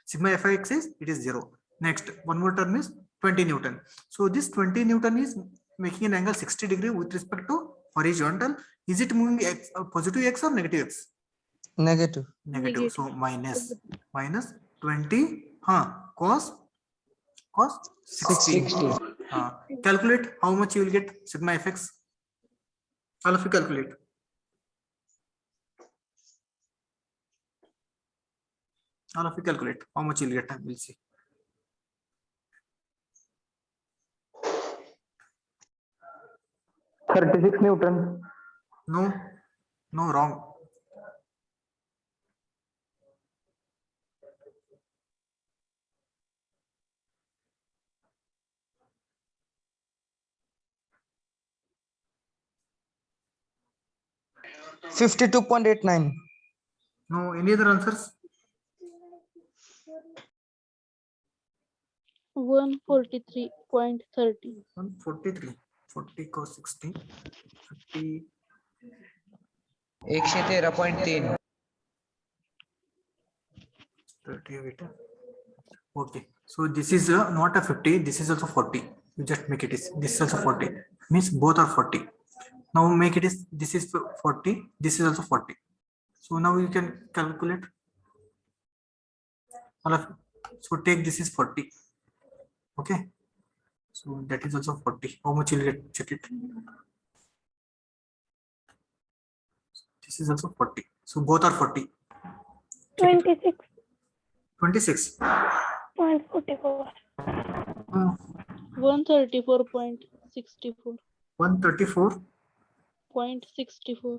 Sigma fx is, it is 0. Next, one more term is 20 Newton. So this 20 Newton is making an angle 60 degree with respect to horizontal. Is it moving x, positive x or negative x? Negative. Negative. So minus 20 cos 60. Calculate how much you will get sigma fx. All of you calculate. All of you calculate how much you will get. We'll see. $36 Newton. No, wrong. $52.89. No, any other answers? 143.30. 143. 40 cos 60. 50. 113.3. 30. Wait. Okay, so this is not a 50. This is also 40. You just make it is. This is also 40. Means both are 40. Now make it is. This is 40. This is also 40. So now you can calculate. All of, so take this is 40. Okay, so that is also 40. How much you will get? Check it. This is also 40. So both are 40. 26.44. 26. 134.64. 134. 0.64.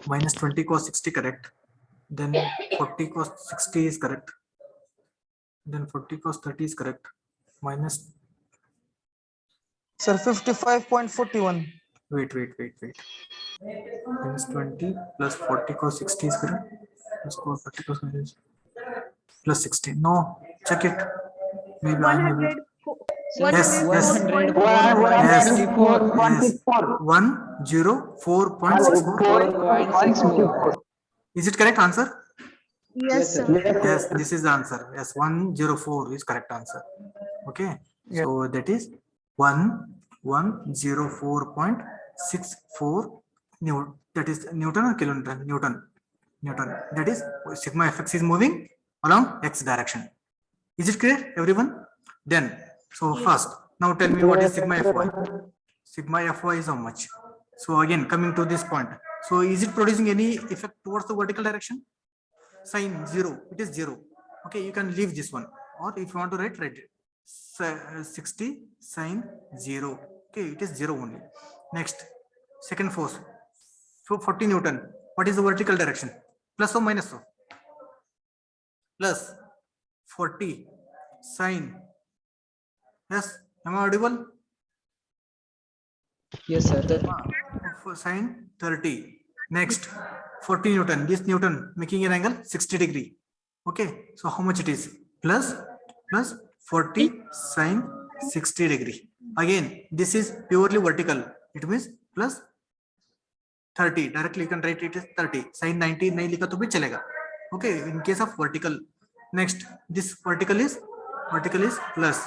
Minus 20 cos 60 correct. Then 40 cos 60 is correct. Then 40 cos 30 is correct. Minus, Sir, 55.41. wait. Minus 20 plus 40 cos 60 is correct. Plus cos 30 cos 60 is plus 60. No, check it. Maybe I may be. Sir, Yes, yes. 104.64. 4.64. Is it correct answer? Yes, sir. Yes, this is the answer. Yes, 104 is correct answer. Okay, so that is 1104.64 Newton. That is Newton or kilonewton? Newton. That is sigma fx is moving along x direction. Is it clear, everyone? Then, so Yes. first, now tell me what is sigma fy? Sigma fy is how much? So again, coming to this point. So is it producing any effect towards the vertical direction? Sign 0, it is 0. Okay, you can leave this one, or if you want to write it. 60 sin 0. Okay, it is 0 only. Next, second force. So 40 Newton. What is the vertical direction? Plus or minus? Plus 40 sin. Yes, am I audible? Yes, sir. Sin 30. Next, 40 Newton. This Newton making an angle 60 degree. Okay, so how much it is? Plus 40 sin 60 degree. Again, this is purely vertical. It means plus 30. Directly you can write it as 30. Sin 90 nahi likha to bhi chalega. Okay, in case of vertical. Next, this vertical is plus.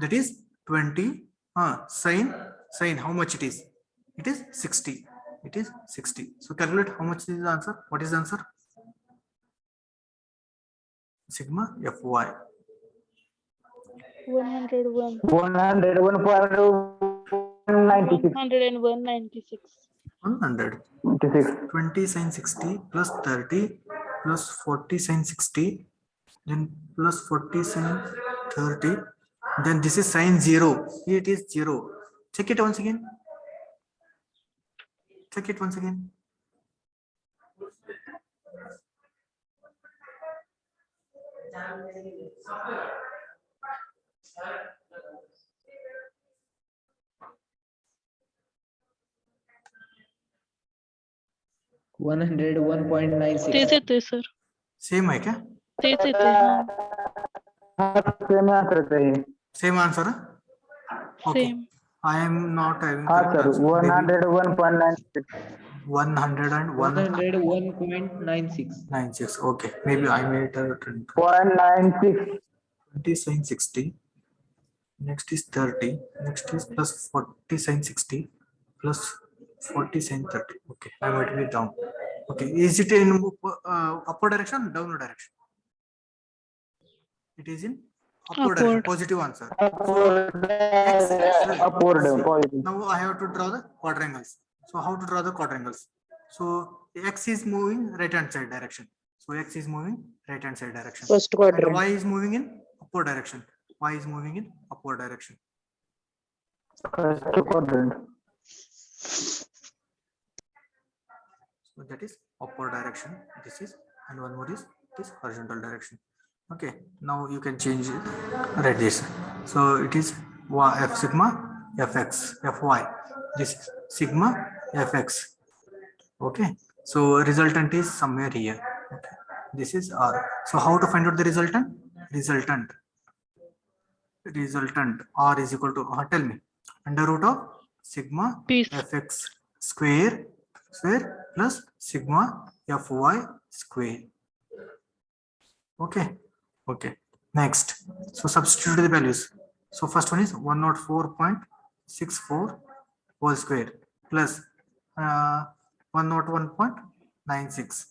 That is 20. Sin how much it is? It is 60. It is 60. So calculate how much is the answer. What is the answer? Sigma fy. 101. 101.96. 101.96. 100. 20 sin 60 plus 30 plus 40 sin 60, then plus 40 sin 30, then this is sin 0. Here it is 0. Check it once again. Check it once again. One hundred 1.96. तेच येतोय sir. Same है क्या? तेच येतोय. हां. Same answer चाहिए. Same answer? Okay. Same. I am not having हाँ correct sir, answer. Maybe 101.96. 101.96. 96. Okay. Maybe I made a 0.96. 20 sin 60. Next is 30. Next is plus 40 sin 60 plus 40 sin 30. Okay, I might be down. Okay, is it in upward direction, downward direction? It is in upward direction. Upward. Positive answer. Upward, positive. Now I have to draw the quadrangles. So how to draw the quadrangles? So x is moving right hand side direction. So x is moving right hand side direction. First And quadrant. y is moving in upward direction. Y is moving in upward direction. First quadrant. So that is upward direction. This is, and one more is this horizontal direction. Okay, now you can change it. Write this. So it is f sigma fx fy. This is sigma fx. Okay, so resultant is somewhere here. Okay, this is r. So how to find out the resultant? Resultant r is equal to tell me, under root of sigma Peace. fx square plus sigma fy square. Okay. Next, so substitute the values. So first one is 104.64 whole square plus 101.96.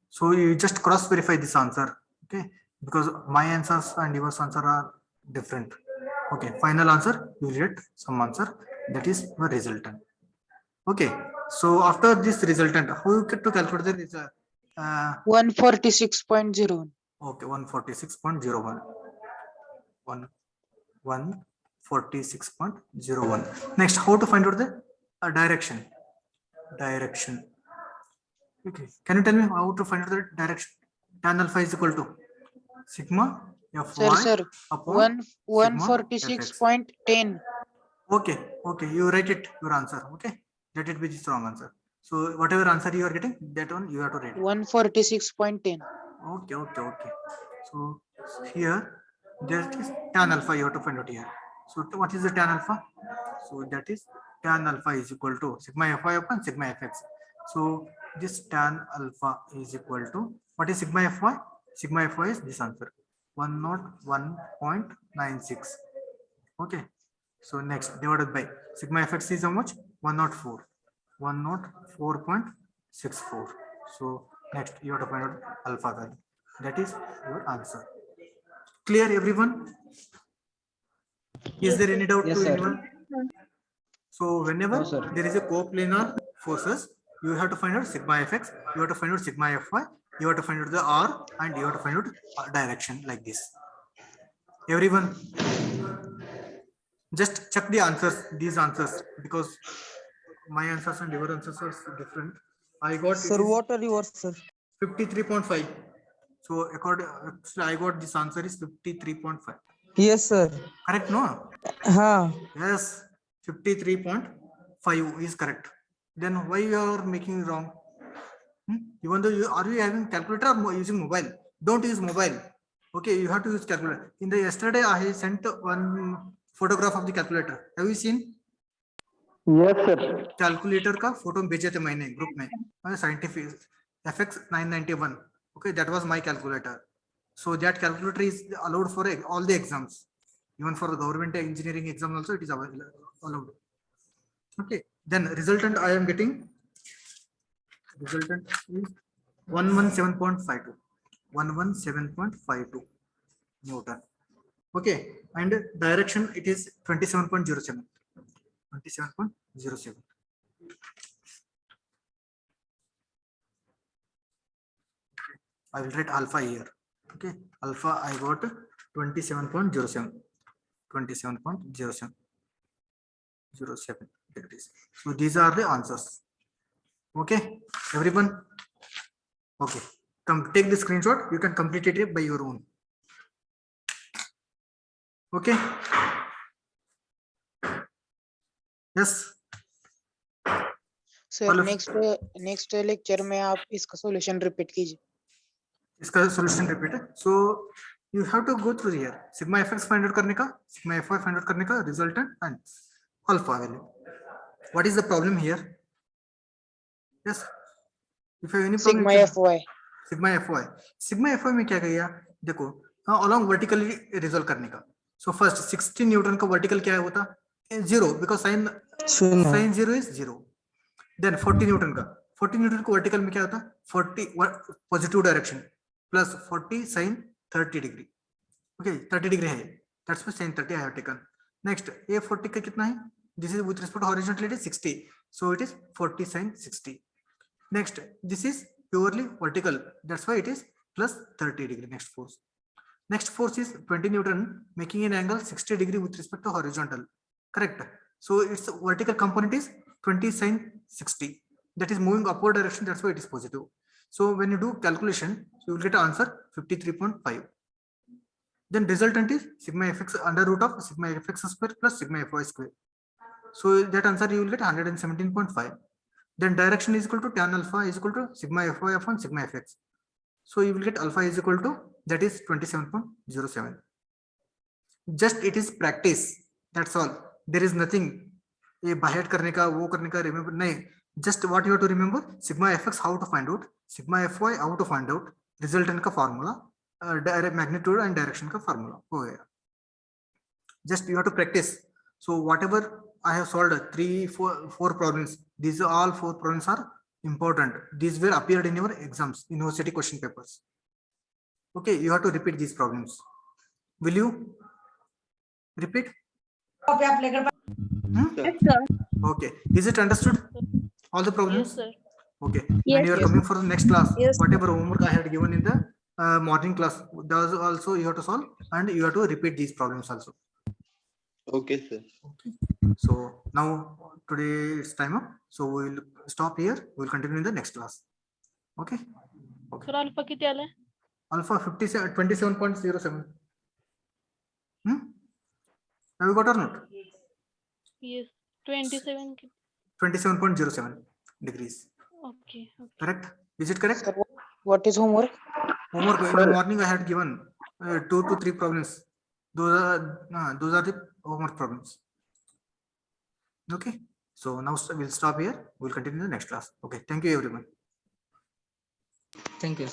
So you just cross verify this answer. Okay, because my answers and yours answer are different. Okay, final answer you will get some answer, that is the resultant. Okay, so after this resultant, how you get to calculate the result? 146.01. Okay, 146.01. 146.01. Next, how to find out the direction. Okay, can you tell me how to find out the direction? Tan alpha is equal to sigma Sir, fy sir, upon sigma 146.10. Okay, you write it, your answer. Okay, let it be this wrong answer. So whatever answer you are getting, that one you have to write. 146.10. Okay. So here there is tan alpha you have to find out here. So what is the tan alpha? So that is tan alpha is equal to sigma fy upon sigma fx. So this tan alpha is equal to what is sigma fy? Sigma fy is this answer 101.96. Okay. So next divided by sigma fx is how much? 104. 104.64. So next you have to find out alpha value. That is your answer. Clear everyone? Is there any doubt Yes, to sir. anyone? So whenever No, sir. there is a coplanar forces, you have to find out sigma fx, you have to find out sigma fy, you have to find out the r, and you have to find out direction like this. Everyone, just check the answers, these answers, because my answers and your answers are different. I got Sir, what are yours, sir? 53.5. So according, actually I got this answer is 53.5. Yes, sir. Correct, no? Ha. Yes, 53.5 is correct. Then why you are making wrong? Even though you are you having calculator or using mobile? Don't use mobile. Okay, you have to use calculator. In the yesterday, I sent one photograph of the calculator. Have you seen? Yes, sir. Calculator का photo भेजे थे मैंने group में scientific FX 991. Okay, that was my calculator. So that calculator is allowed for all the exams, even for the government engineering exam also it is allowed. Okay, then resultant I am getting, resultant is 117.52. 117.52 Newton. Okay, and direction it is 27.07. 27.07. I will write alpha here. Okay, alpha I got 27.07. 27.07. 07 degrees. So these are the answers. Okay, everyone. Okay, come take the screenshot. You can complete it by your own. Okay. Yes. Sir next lecture में आप इसका solution repeat कीजिए. इसका solution repeat है. So you have to go through here. Sigma fx find out करने का, sigma fy find out करने का, resultant and alpha value. What is the problem here? Yes, if you have any problem sigma fy में क्या किया देखो, along vertically resolve करने का. सो फर्स्ट 60 न्यूटन का वर्टिकल क्या होता? 0, because sine 0 is 0. Then 40 newton का, 40 न्यूटन को वर्टिकल में क्या होता? 40 positive direction plus 40 sin 30 degree. Okay, 30 degree है, that's why sin 30 I have taken. Next ये 40 का कितना है? This is with respect horizontal it is 60, so it is 40 sin 60. Next this is purely vertical, that's why it is plus 30 degree. Next force is 20 Newton, making an angle 60 degree with respect to horizontal. Correct. So its vertical component is 20 sin 60. That is moving upward direction. That's why it is positive. So when you do calculation, you will get an answer 53.5. Then resultant is sigma fx under root of sigma fx square plus sigma fy square. So that answer you will get 117.5. Then direction is equal to tan alpha is equal to sigma fy upon sigma fx. So you will get alpha is equal to, that is 27.07. Just it is practice. That's all. There is nothing. ये बाहर करने का, वो करने का, remember नहीं. Just what you have to remember: sigma fx how to find out, sigma fy how to find out, resultant का formula, direct magnitude and direction का formula हो गया. Just you have to practice. So whatever I have solved 4 problems. These are all 4 problems are important. These will appear in your exams, university question papers. Okay, you have to repeat these problems. Will you repeat? Yes, sir. Okay, is it understood? All the problems? Yes, sir. Okay, Yes, when you are yes. coming for the next class, Yes. whatever homework I had given in the morning class, those also you have to solve, and you have to repeat these problems also. Okay, sir. So now today it's time up. So we'll stop here. We'll continue in the next class. Okay. Sir alpha किती आलाय? Alpha 57, 27.07. Have you got or not? Yes. 27 किती? 27.07 degrees. Okay. Okay. Correct? Is it correct? Sir, what is homework? Homework in the morning I had given 2 to 3 problems. Those are the homework problems. Okay. So now we'll stop here. We'll continue in the next class. Okay. Thank you, everyone. Thank you.